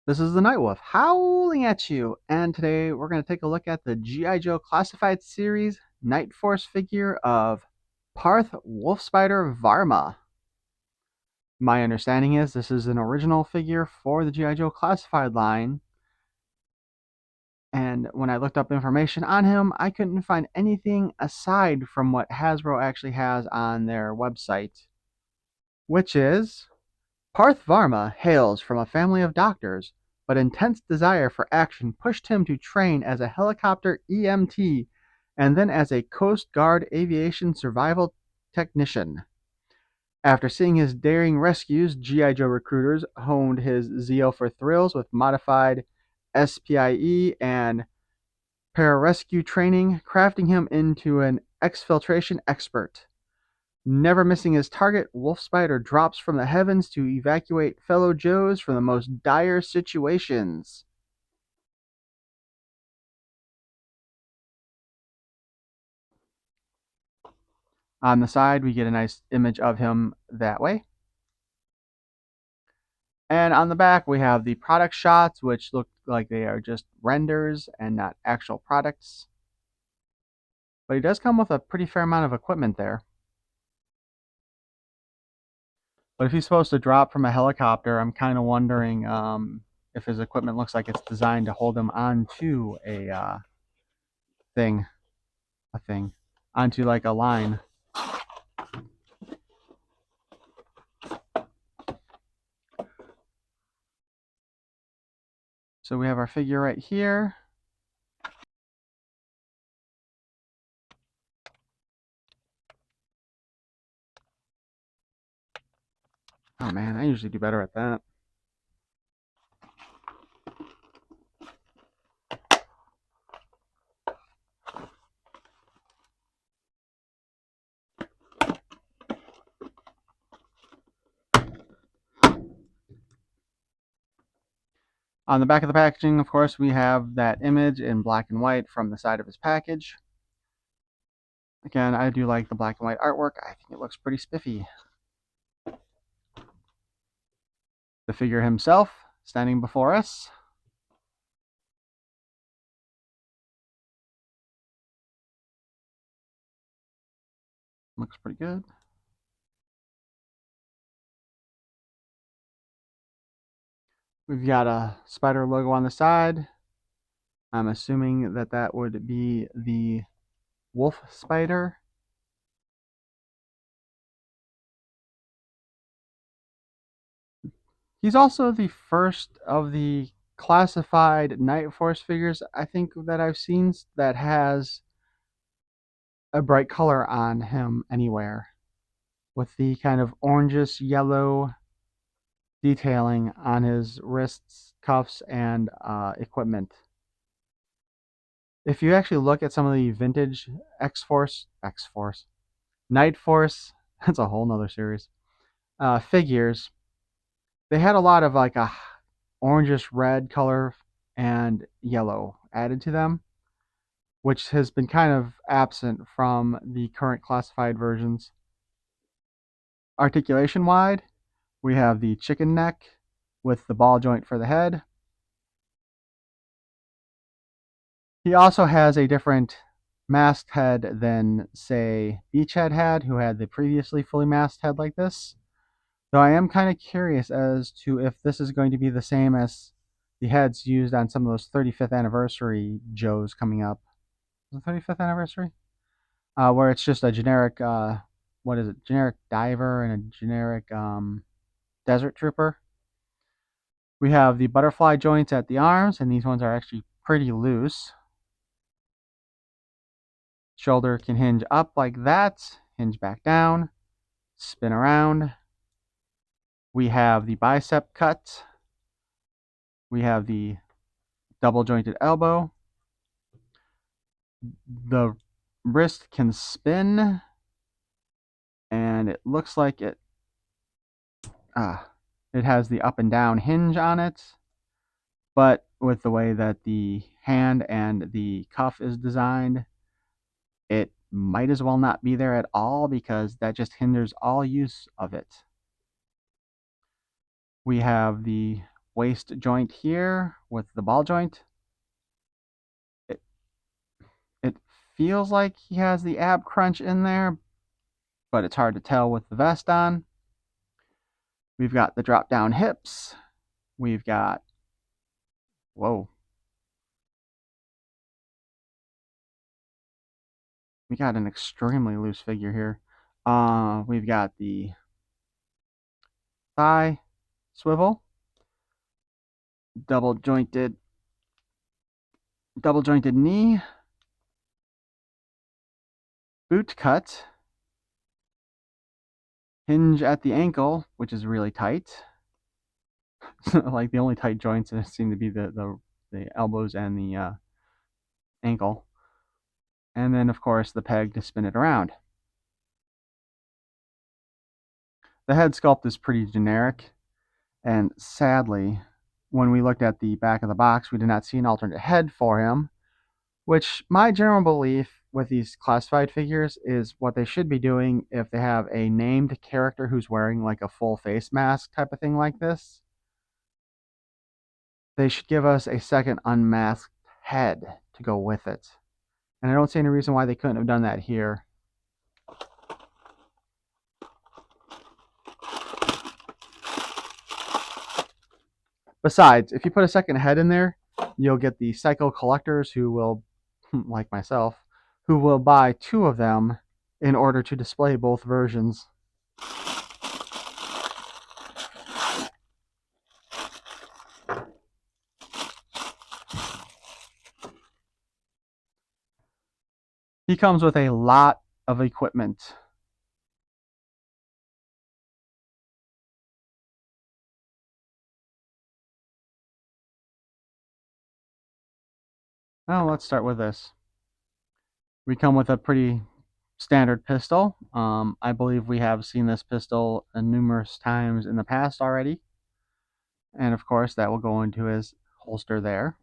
This is the Night Wolf howling at you, and today we're going to take a look at the G.I. Joe Classified Series Night Force figure of Parth Wolfspider Varma. My understanding is this is an original figure for the G.I. Joe Classified line, and when I looked up information on him, I couldn't find anything aside from what Hasbro actually has on their website, which is Parth Varma hails from a family of doctors, but intense desire for action pushed him to train as a helicopter EMT and then as a Coast Guard aviation survival technician. After seeing his daring rescues, G.I. Joe recruiters honed his zeal for thrills with modified SPIE and pararescue training, crafting him into an exfiltration expert. Never missing his target, Wolfspider drops from the heavens to evacuate fellow Joes from the most dire situations. On the side, we get a nice image of him that way. And on the back, we have the product shots, which look like they are just renders and not actual products. But he does come with a pretty fair amount of equipment there. But if he's supposed to drop from a helicopter, I'm kind of wondering if his equipment looks like it's designed to hold him onto a thing, onto like a line. So we have our figure right here. Oh man, I usually do better at that. On the back of the packaging, of course, we have that image in black and white from the side of his package. Again, I do like the black and white artwork. I think it looks pretty spiffy. The figure himself, standing before us. Looks pretty good. We've got a spider logo on the side. I'm assuming that that would be the wolf spider. He's also the first of the classified Night Force figures I think that I've seen that has a bright color on him anywhere, with the kind of orangish yellow detailing on his wrists, cuffs, and equipment. If you actually look at some of the vintage X-Force, Night Force, that's a whole nother series, figures, they had a lot of like a orangish red color and yellow added to them, which has been kind of absent from the current classified versions. Articulation wide, we have the chicken neck with the ball joint for the head. He also has a different masked head than, say, Beachhead had, who had the previously fully masked head like this. Though I am kind of curious as to if this is going to be the same as the heads used on some of those 35th anniversary Joes coming up. The 35th anniversary? Where it's just a generic, what is it? Generic diver and a generic desert trooper. We have the butterfly joints at the arms, and these ones are actually pretty loose. Shoulder can hinge up like that, hinge back down, spin around. We have the bicep cut. We have the double jointed elbow. The wrist can spin, and it looks like it has the up and down hinge on it, but with the way that the hand and the cuff is designed, it might as well not be there at all because that just hinders all use of it. We have the waist joint here with the ball joint. It, it feels like he has the ab crunch in there, but it's hard to tell with the vest on. We've got the drop down hips. We've got, whoa, we got an extremely loose figure here. We've got the thigh swivel, double jointed knee, boot cut, hinge at the ankle, which is really tight. Like the only tight joints seem to be the elbows and the ankle. And then, of course, the peg to spin it around. The head sculpt is pretty generic, and sadly, when we looked at the back of the box, we did not see an alternate head for him, which my general belief with these classified figures is what they should be doing if they have a named character who's wearing like a full face mask type of thing like this. They should give us a second unmasked head to go with it. And I don't see any reason why they couldn't have done that here. Besides, if you put a second head in there, you'll get the psycho collectors who will, like myself, who will buy two of them in order to display both versions. He comes with a lot of equipment. Well, let's start with this. We come with a pretty standard pistol. I believe we have seen this pistol numerous times in the past already. And of course, that will go into his holster there.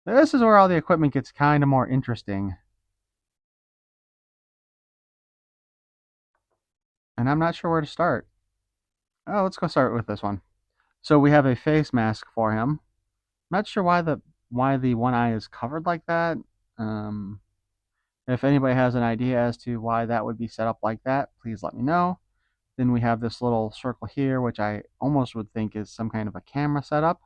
This is where all the equipment gets kind of more interesting. And I'm not sure where to start. Oh, let's go start with this one. So we have a face mask for him. Not sure why the one eye is covered like that. Um, if anybody has an idea as to why that would be set up like that, please let me know. Then we have this little circle here, which I almost would think is some kind of a camera setup.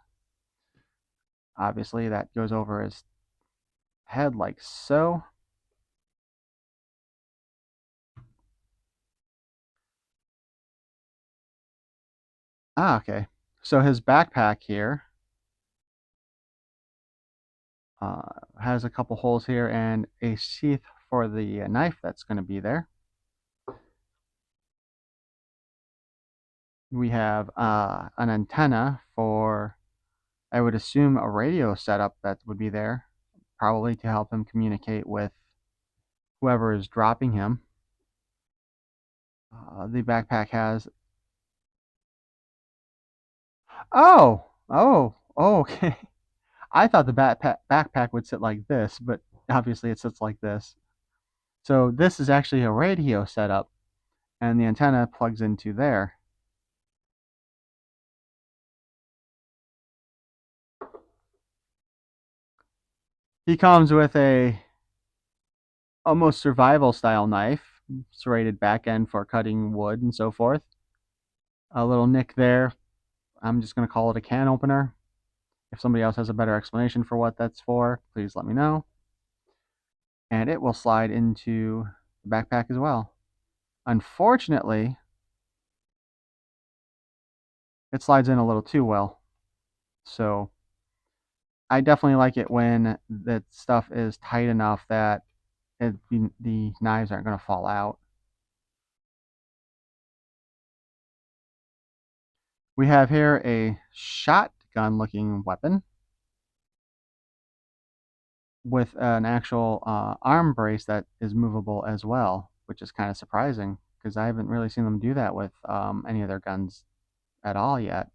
Obviously, that goes over his head like so. Ah, okay. So his backpack here has a couple holes here and a sheath for the knife that's going to be there. We have an antenna for, I would assume, a radio setup that would be there, probably to help him communicate with whoever is dropping him. The backpack has. Oh, okay. I thought the backpack would sit like this, but obviously it sits like this. So this is actually a radio setup, and the antenna plugs into there. He comes with a almost survival style knife, serrated back end for cutting wood and so forth. A little nick there. I'm just going to call it a can opener. If somebody else has a better explanation for what that's for, please let me know. And it will slide into the backpack as well. Unfortunately, it slides in a little too well. So I definitely like it when that stuff is tight enough that the knives aren't going to fall out. We have here a shotgun looking weapon with an actual arm brace that is movable as well, which is kind of surprising because I haven't really seen them do that with any of their guns at all yet.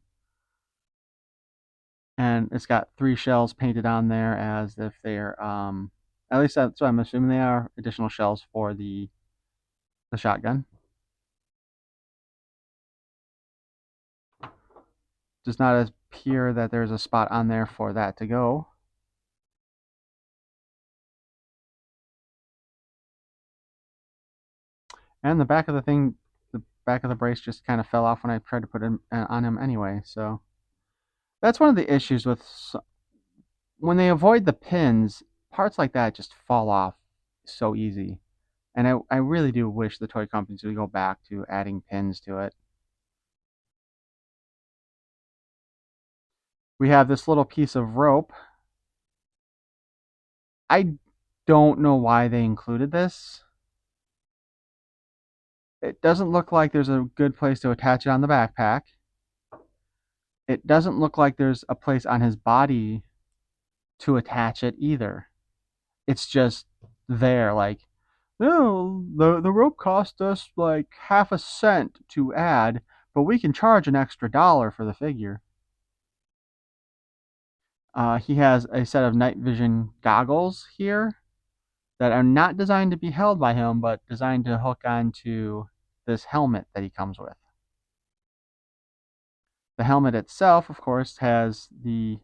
And it's got 3 shells painted on there as if they're, at least that's what I'm assuming they are, additional shells for the shotgun. Does not appear that there's a spot on there for that to go. And the back of the back of the brace just kind of fell off when I tried to put it on him anyway. So that's one of the issues with when they avoid the pins, parts like that just fall off so easy. And I really do wish the toy companies would go back to adding pins to it. We have this little piece of rope. I don't know why they included this. It doesn't look like there's a good place to attach it on the backpack. It doesn't look like there's a place on his body to attach it either. It's just there, like, no, the rope cost us like half a cent to add, but we can charge an extra dollar for the figure. He has a set of night vision goggles here that are not designed to be held by him, but designed to hook onto this helmet that he comes with. The helmet itself, of course, has the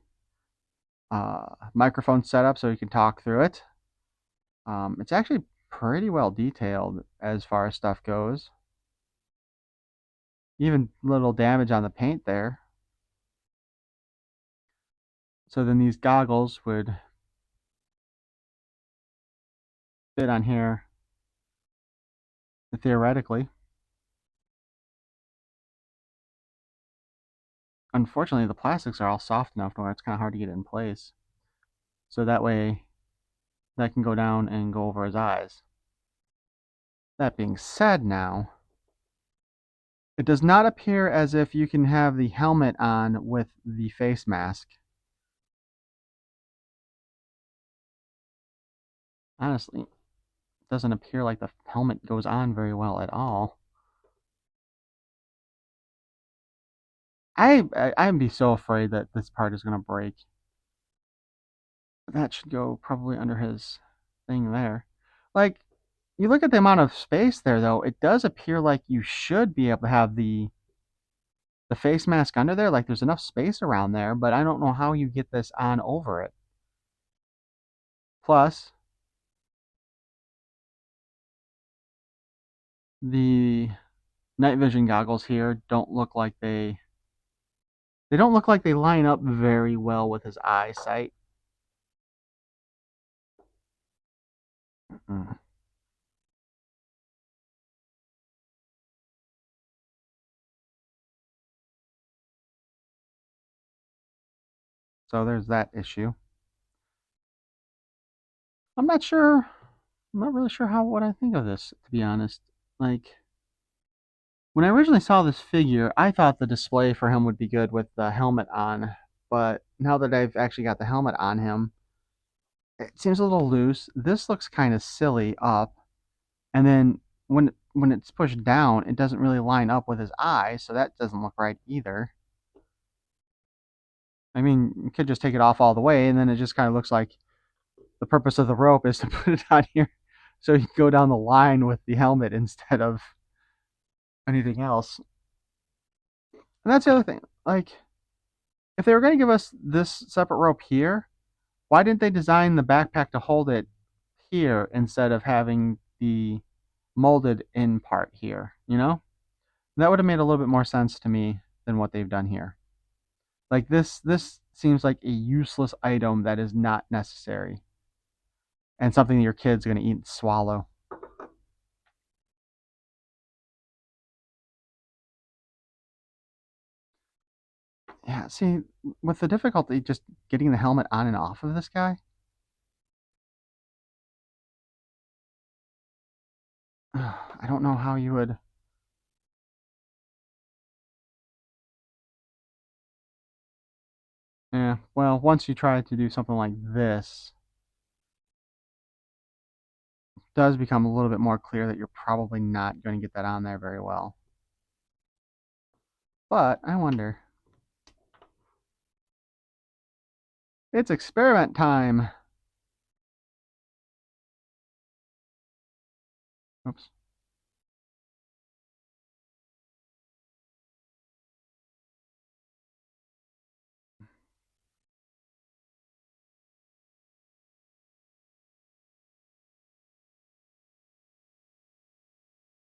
microphone set up so he can talk through it. It's actually pretty well detailed as far as stuff goes. Even little damage on the paint there. So then these goggles would fit on here theoretically. Unfortunately, the plastics are all soft enough to where it's kind of hard to get it in place. So that way, that can go down and go over his eyes. That being said now, it does not appear as if you can have the helmet on with the face mask. Honestly, it doesn't appear like the helmet goes on very well at all. I'd be so afraid that this part is going to break. That should go probably under his thing there. Like, you look at the amount of space there, though, it does appear like you should be able to have the face mask under there. Like, there's enough space around there, but I don't know how you get this on over it. Plus, the night vision goggles here don't look like they line up very well with his eyesight. Mm. So there's that issue. I'm not sure. I'm not really sure how what I think of this, to be honest. Like, when I originally saw this figure, I thought the display for him would be good with the helmet on, but now that I've actually got the helmet on him, it seems a little loose. This looks kind of silly up, and then when it's pushed down, it doesn't really line up with his eyes, so that doesn't look right either. I mean, you could just take it off all the way, and then it just kind of looks like the purpose of the rope is to put it on here so you can go down the line with the helmet instead of anything else. And that's the other thing. Like, if they were going to give us this separate rope here, why didn't they design the backpack to hold it here instead of having the molded in part here? You know? That would have made a little bit more sense to me than what they've done here. Like this seems like a useless item that is not necessary and something your kid's going to eat and swallow. Yeah, see, with the difficulty just getting the helmet on and off of this guy, I don't know how you would. Yeah, well, once you try to do something like this, it does become a little bit more clear that you're probably not going to get that on there very well. But I wonder. It's experiment time. Oops.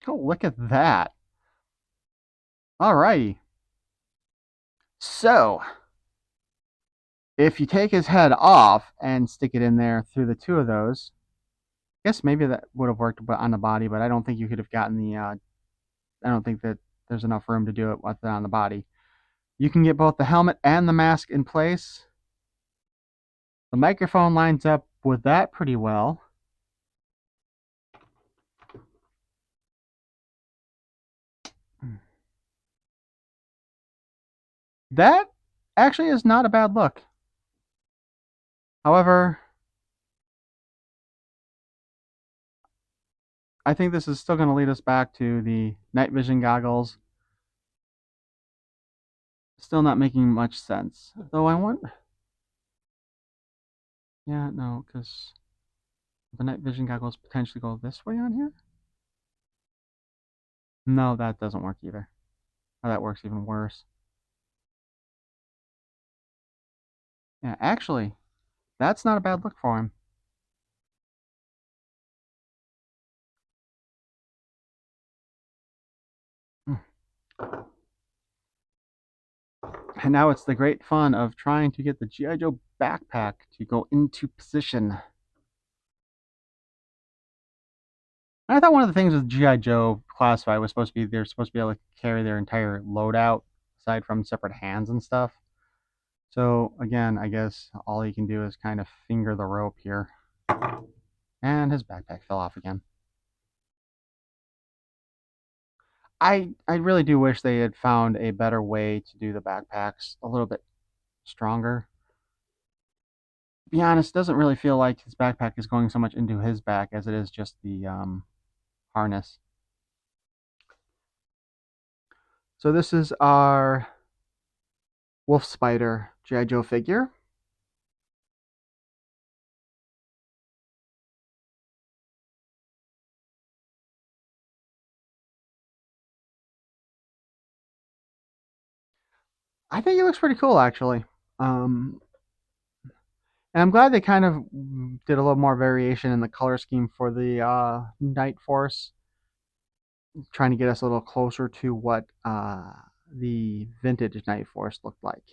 Oh, look at that. Alrighty. So, if you take his head off and stick it in there through the two of those, I guess maybe that would have worked on the body, but I don't think you could have gotten the. I don't think that there's enough room to do it with it on the body. You can get both the helmet and the mask in place. The microphone lines up with that pretty well. That actually is not a bad look. However, I think this is still going to lead us back to the night vision goggles. Still not making much sense. Though I want. Yeah, no, because the night vision goggles potentially go this way on here. No, that doesn't work either. Oh, that works even worse. Yeah, actually, that's not a bad look for him. And now it's the great fun of trying to get the G.I. Joe backpack to go into position. I thought one of the things with G.I. Joe Classified was supposed to be they're supposed to be able to carry their entire loadout aside from separate hands and stuff. So again, I guess all he can do is kind of finger the rope here. And his backpack fell off again. I really do wish they had found a better way to do the backpacks a little bit stronger. To be honest, it doesn't really feel like his backpack is going so much into his back as it is just the harness. So this is our Wolf Spider G.I. Joe figure. I think he looks pretty cool, actually. Um, and I'm glad they kind of did a little more variation in the color scheme for the Night Force, trying to get us a little closer to what the vintage Night Force looked like.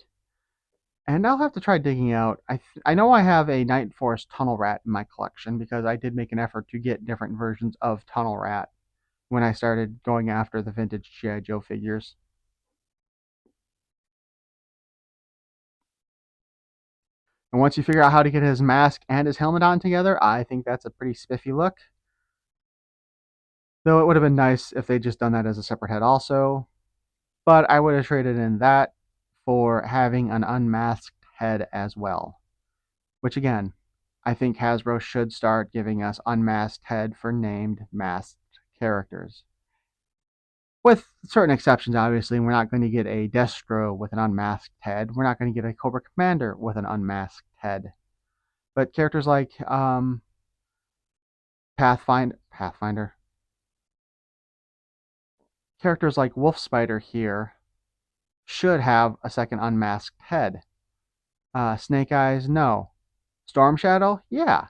And I'll have to try digging out. I know I have a Night Force Tunnel Rat in my collection because I did make an effort to get different versions of Tunnel Rat when I started going after the vintage G.I. Joe figures. And once you figure out how to get his mask and his helmet on together, I think that's a pretty spiffy look. Though it would have been nice if they'd just done that as a separate head also. But I would have traded in that for having an unmasked head as well. Which again, I think Hasbro should start giving us unmasked head for named masked characters. With certain exceptions, obviously, we're not going to get a Destro with an unmasked head. We're not going to get a Cobra Commander with an unmasked head. But characters like Pathfinder, characters like Wolf Spider here should have a second unmasked head. Snake Eyes, no. Storm Shadow, yeah.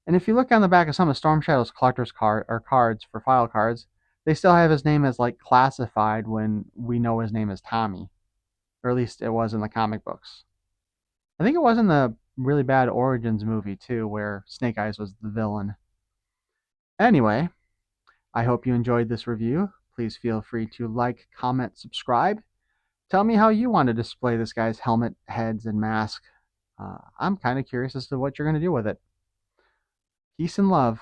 And if you look on the back of some of Storm Shadow's collector's cards for file cards, they still have his name as like classified when we know his name is Tommy, or at least it was in the comic books. I think it was in the really bad Origins movie too, where Snake Eyes was the villain. Anyway, I hope you enjoyed this review. Please feel free to like, comment, subscribe. Tell me how you want to display this guy's helmet, heads, and mask. I'm kind of curious as to what you're going to do with it. Peace and love.